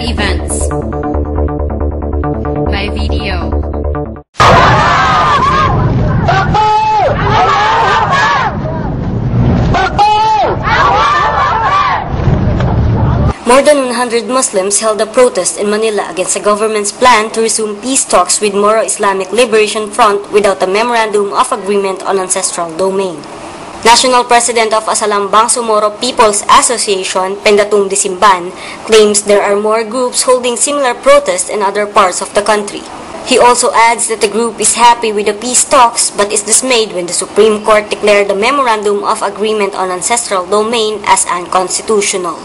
Current events by video. More than 100 Muslims held a protest in Manila against the government's plan to resume peace talks with Moro Islamic Liberation Front without a memorandum of agreement on ancestral domain. National President of Asalam Bangsamoro People's Association, Pendatong Disimban, claims there are more groups holding similar protests in other parts of the country. He also adds that the group is happy with the peace talks but is dismayed when the Supreme Court declared the Memorandum of Agreement on Ancestral Domain as unconstitutional.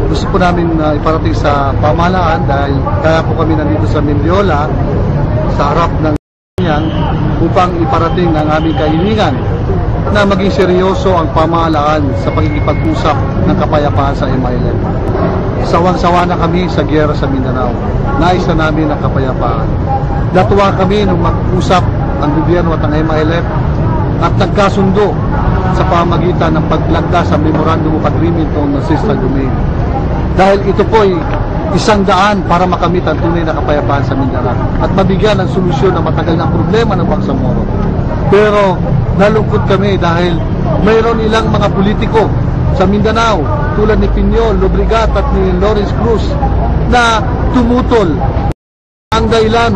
Gusto po namin iparating sa pamahalaan dahil kaya po kami nandito sa Mendiola sa harap ng yan upang iparating ang aming kahilingan na maging seryoso ang pamahalaan sa pagkikipag-usap ng kapayapaan sa MILF. Sawang-sawa na kami sa giyera sa Mindanao. Nais na namin ang kapayapaan. Natuwa kami nung mag-usap ang gobyerno at ang MILF at nagkasundo sa pamagitan ng paglagda sa Memorandum of Agreement on Ancestral Domain. Dahil ito po ay isang daan para makamit ang tunay na kapayapaan sa Mindanao at mabigyan ng solusyon ng matagal na problema ng Bangsamoro. Pero nalungkot kami dahil mayroon ilang mga politiko sa Mindanao tulad ni Piñol, Lobregat at ni Lawrence Cruz na tumutol. Ang dahilan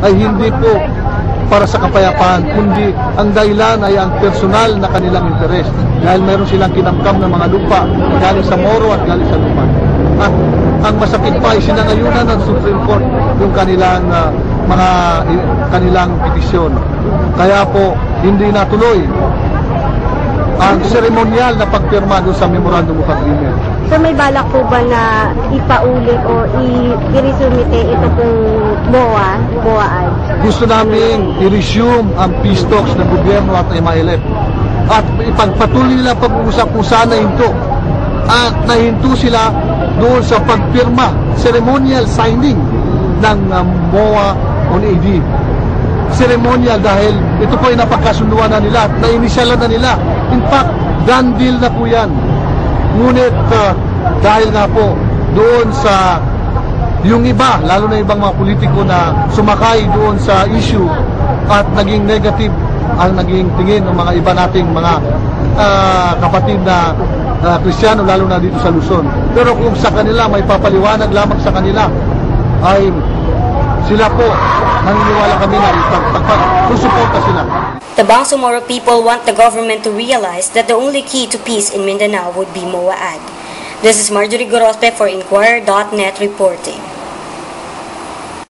ay hindi po para sa kapayapaan, kundi ang dahilan ay ang personal na kanilang interes dahil mayroon silang kinamkam ng mga lupa galing sa Moro at galing sa lupa. At ang masakit pa ay sinangayunan ng Supreme Court yung kanilang kanilang petisyon. Kaya po hindi natuloy ang seremonyal na pagpirma doon sa Memorandum of Agreement. So may balak po ba na ipaulit o i-resumite ito pong MOA? Gusto namin i-resume ang peace talks ng gobyerno at MILF at ipagpatuloy nila pag-uusap kung saan nahinto. At nahinto sila doon sa pagpirma, ceremonial signing ng MOA on AD. Ceremonial dahil ito po ay napagkasunduan na nila, na-initialan na nila. In fact, done deal na po yan. Ngunit dahil nga po doon sa yung iba, lalo na ibang mga politiko na sumakay doon sa issue at naging negative ang naging tingin ng mga iba nating mga kapatid na Kristiyano, lalo na dito sa Luzon. Pero kung sa kanila may papaliwanag lamang sa kanila ay sila po, naniniwala kami na susuporta sila. The Bangsamoro people want the government to realize that the only key to peace in Mindanao would be MOAAD. This is Marjorie Gorospe for Inquirer.net reporting.